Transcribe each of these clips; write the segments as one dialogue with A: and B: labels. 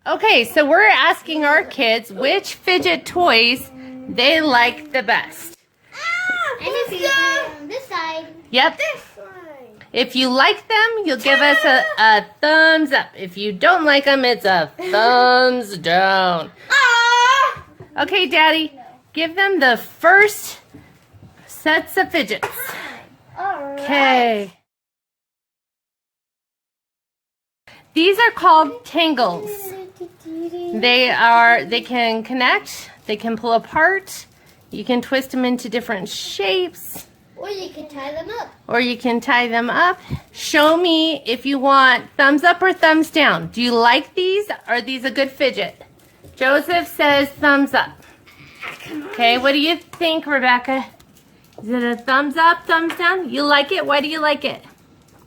A: Okay, so we're asking our kids which fidget toys they like the best.
B: And if you this side.
A: Yep.
B: This side.
A: If you like them, you'll give us a thumbs up. If you don't like them, it's a thumbs down. Okay, Daddy, give them the first sets of fidgets. Okay. These are called tangles. They can connect, they can pull apart, you can twist them into different shapes.
B: Or you can tie them up.
A: Show me if you want thumbs up or thumbs down. Do you like these? Are these a good fidget? Joseph says thumbs up. Okay, what do you think, Rebecca? Is it a thumbs up, thumbs down? You like it? Why do you like it?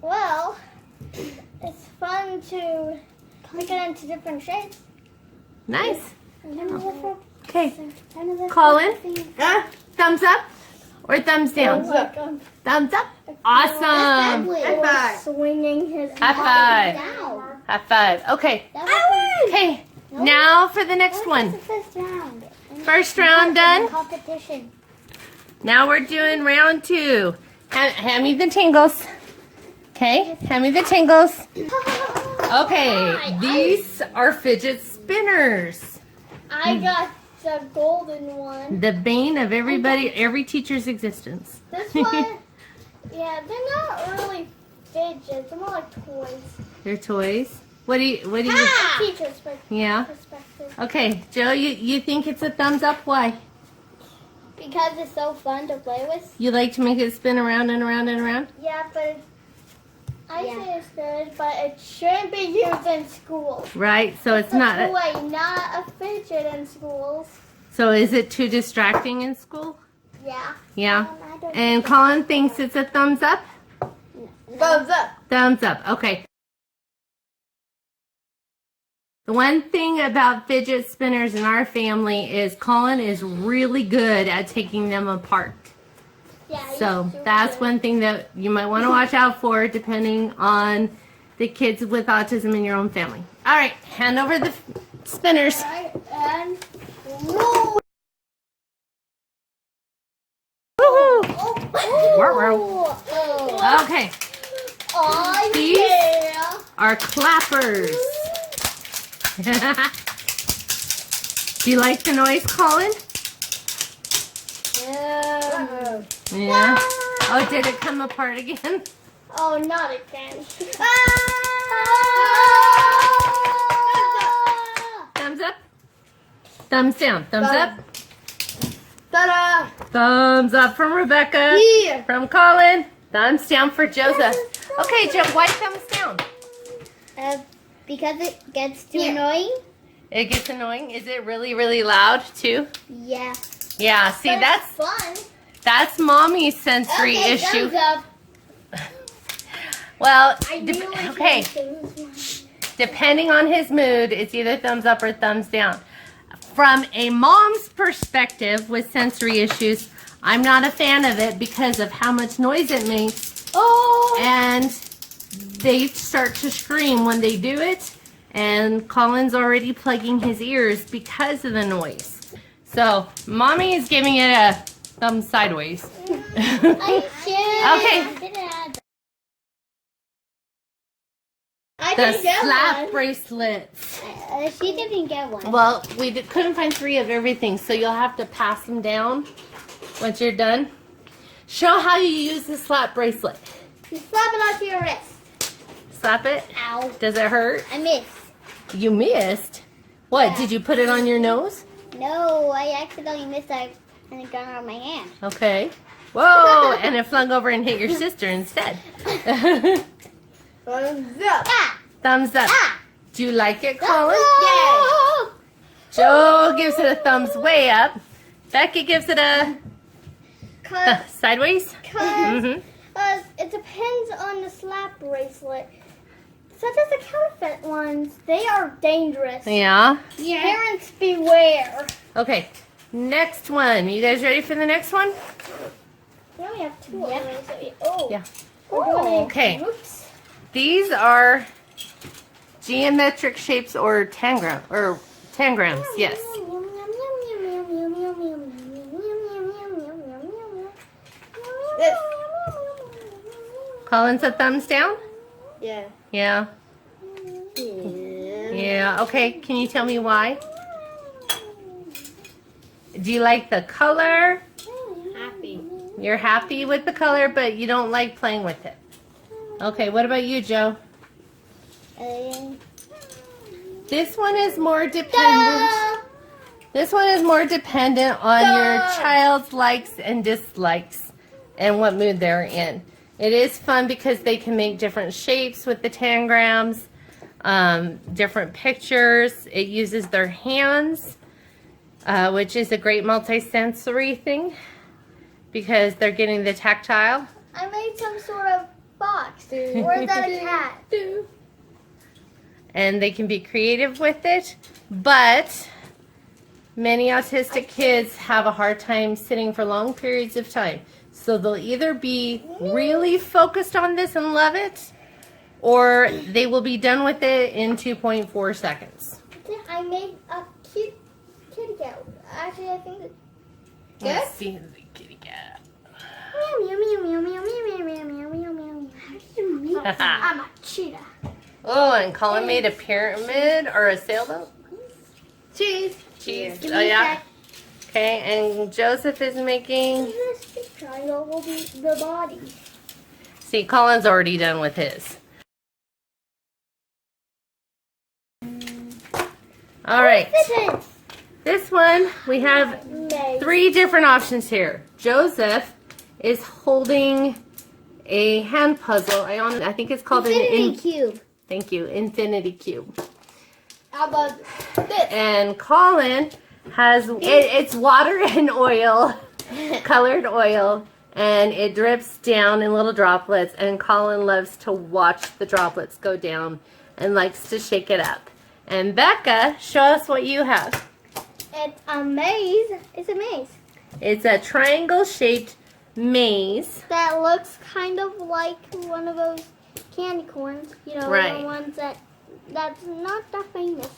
B: Well, it's fun to make it into different shapes.
A: Nice. Okay. Colin, thumbs up or thumbs down? Thumbs up. Awesome.
B: High five. Swinging his
A: High five. High five. Okay. Okay. Now for the next one. First round done.
B: Competition.
A: Now we're doing round 2. Hand me the tingles. Okay. Hand me the tingles. Okay. These are fidget spinners.
B: I got the golden one.
A: The bane of every teacher's existence.
B: This one, yeah, they're not really fidgets. They're more like toys.
A: They're toys. What do you?
B: Teacher's
A: Yeah.
B: perspective.
A: Okay, Joe, you think it's a thumbs up? Why?
B: Because it's so fun to play with.
A: You like to make it spin around and around and around?
B: Yeah, but I say it's good, but it shouldn't be used in schools.
A: Right. So it's not.
B: a toy, not a fidget in schools.
A: So is it too distracting in school?
B: Yeah.
A: Yeah.
B: I don't
A: And Colin thinks it's a thumbs up?
B: Thumbs up.
A: Thumbs up. Okay. The one thing about fidget spinners in our family is Colin is really good at taking them apart.
B: Yeah.
A: So that's one thing that you might want to watch out for depending on the kids with autism in your own family. All right, hand over the spinners.
B: And roll.
A: Woohoo! Okay,
B: Oh,
A: These
B: yeah.
A: are clappers. Do you like the noise, Colin? Yeah. Oh, did it come apart again?
B: Oh, not again.
A: Thumbs up? Thumbs down? Thumbs up?
B: Ta-da!
A: Thumbs up from Rebecca.
B: Here.
A: From Colin. Thumbs down for Joseph. Okay, Joe, why thumbs down?
B: Because it gets too annoying.
A: It gets annoying. Is it really, really loud too?
B: Yeah.
A: Yeah, see,
B: But
A: that's
B: fun.
A: that's mommy's sensory issue.
B: Thumbs up.
A: Well,
B: I really
A: okay.
B: can't choose one.
A: Depending on his mood, it's either thumbs up or thumbs down. From a mom's perspective with sensory issues, I'm not a fan of it because of how much noise it makes.
B: Oh.
A: And they start to scream when they do it. And Colin's already plugging his ears because of the noise. So, mommy is giving it a thumb sideways. Okay. The slap bracelets.
B: She didn't get one.
A: Well, we couldn't find 3 of everything, so you'll have to pass them down once you're done. Show how you use the slap bracelet.
B: You slap it onto your wrist.
A: Slap it.
B: Ow.
A: Does it hurt?
B: I missed.
A: You missed? What,
B: Yeah.
A: did you put it on your nose?
B: No, I accidentally missed it and it got out of my hand.
A: Okay. Whoa, and it flung over and hit your sister instead.
B: Thumbs up. Ah.
A: Thumbs up.
B: Ah.
A: Do you like it, Colin?
B: Yeah.
A: Joe gives it a thumbs way up. Becky gives it a sideways.
B: Because it depends on the slap bracelet. Such as the counterfeit ones, they are dangerous.
A: Yeah.
B: Parents beware.
A: Okay. Next one. You guys ready for the next one?
B: We only have 2 already. Oh.
A: Yeah.
B: We're doing
A: Okay.
B: groups.
A: These are Geometric shapes or tangrams, yes. Colin's a thumbs down?
B: Yeah.
A: Yeah. Yeah, okay. Can you tell me why? Do you like the color?
B: Happy.
A: You're happy with the color, but you don't like playing with it. Okay, what about you, Joe? This one is more dependent. This one is more dependent on your child's likes and dislikes and what mood they're in. It is fun because they can make different shapes with the tangrams, different pictures. It uses their hands, which is a great multi-sensory thing because they're getting the tactile.
B: I made some sort of box. Or is that a cat?
A: And they can be creative with it, but many autistic kids have a hard time sitting for long periods of time. So they'll either be really focused on this and love it, or they will be done with it in 2.4 seconds.
B: I made a cute kitty cat. Actually, I think it's good.
A: Let's see the kitty cat.
B: Meow, meow, meow, meow, meow, meow, meow, meow, meow, meow. I'm a cheetah.
A: Oh, and Colin made a pyramid or a sailboat.
B: Cheese.
A: Cheese.
B: Give
A: Oh,
B: me
A: yeah. Okay, and Joseph is making...
B: This big triangle will be the body.
A: See, Colin's already done with his. All right.
B: Fidgets.
A: This one, we have
B: Maze.
A: 3 different options here. Joseph is holding a hand puzzle. I think it's called
B: Infinity cube.
A: Thank you, infinity cube.
B: How about this?
A: And Colin has it's water and oil, colored oil, and it drips down in little droplets. And Colin loves to watch the droplets go down and likes to shake it up. And Becca, show us what you have.
B: It's a maze. It's a maze.
A: It's a triangle-shaped maze.
B: That looks kind of like one of those candy corns. You know,
A: Right.
B: the ones that's not that famous.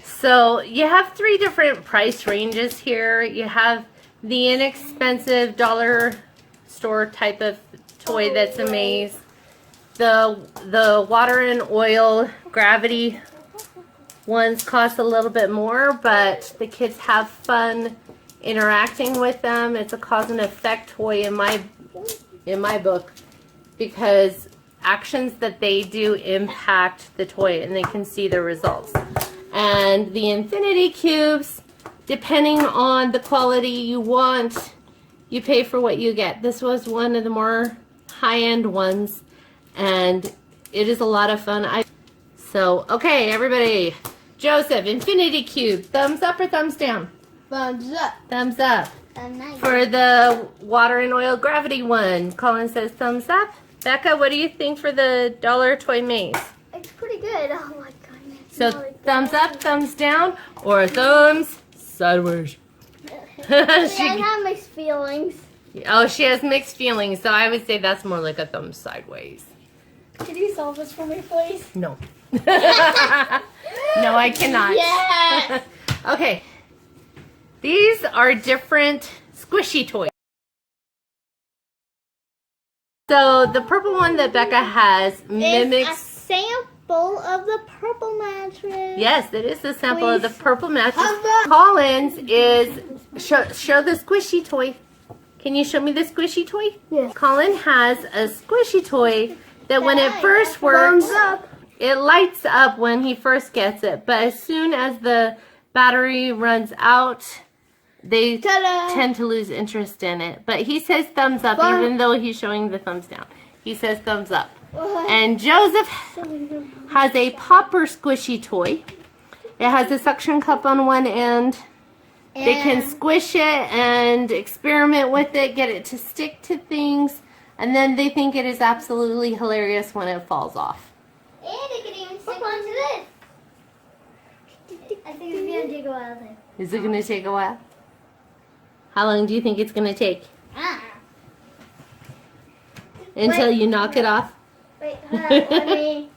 A: So you have 3 different price ranges here. You have the inexpensive dollar store type of toy that's a maze. The water and oil gravity ones cost a little bit more, but the kids have fun interacting with them. It's a cause and effect toy in my book because actions that they do impact the toy and they can see the results. And the infinity cubes, depending on the quality you want, you pay for what you get. This was one of the more high-end ones, and it is a lot of fun. So, okay, everybody. Joseph, infinity cube, thumbs up or thumbs down?
B: Thumbs up.
A: Thumbs up.
B: Nice.
A: For the water and oil gravity one, Colin says thumbs up. Becca, what do you think for the dollar toy maze?
B: It's pretty good. Oh my goodness.
A: So thumbs up, thumbs down, or thumbs sideways.
B: I have mixed feelings.
A: Oh, she has mixed feelings, so I would say that's more like a thumbs sideways.
B: Could you solve this for me, please?
A: No. No, I cannot.
B: Yes.
A: Okay. These are different squishy toys. So the purple one that Becca has mimics...
B: It's a sample of the purple mattress.
A: Yes, it is a sample of the
B: Please.
A: purple mattress.
B: Huzzah.
A: Colin's is... Show the squishy toy. Can you show me the squishy toy?
B: Yes.
A: Colin has a squishy toy that when it first
B: Thumbs
A: works,
B: up.
A: it lights up when he first gets it. But as soon as the battery runs out, they
B: Ta-da.
A: tend to lose interest in it. But he says thumbs up,
B: Fun.
A: even though he's showing the thumbs down. He says thumbs up. And Joseph has a popper squishy toy. It has a suction cup on one end. They can squish it and experiment with it, get it to stick to things, and then they think it is absolutely hilarious when it falls off.
B: And it can even stick onto this. I think it's going to take a while then.
A: Is it going to take a while? How long do you think it's going to take? Until you knock it off?
B: Wait, hold on. Let me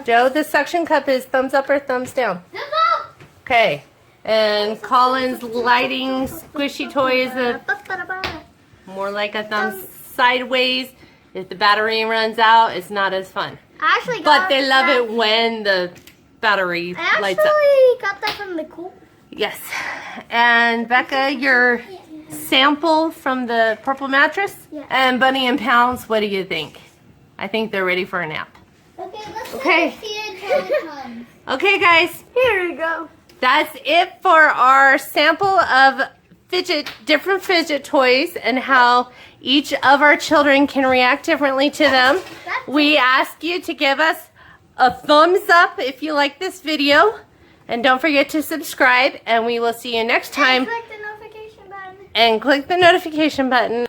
A: Joe, the suction cup is thumbs up or thumbs down?
B: Thumbs up!
A: Okay. And Colin's lighting squishy toy is more like a thumb sideways. If the battery runs out, it's not as fun.
B: I actually
A: But they love it when the battery lights up.
B: I actually got that from the cool.
A: Yes. And Becca, your sample from the purple mattress?
B: Yeah.
A: And Bunny and Pounds, what do you think? I think they're ready for a nap.
B: Okay, let's
A: Okay.
B: see it until it comes.
A: Okay, guys.
B: Here we go.
A: That's it for our sample of different fidget toys and how each of our children can react differently to them. We ask you to give us a thumbs up if you like this video. And don't forget to subscribe, and we will see you next time.
B: Click the notification button.
A: And click the notification button.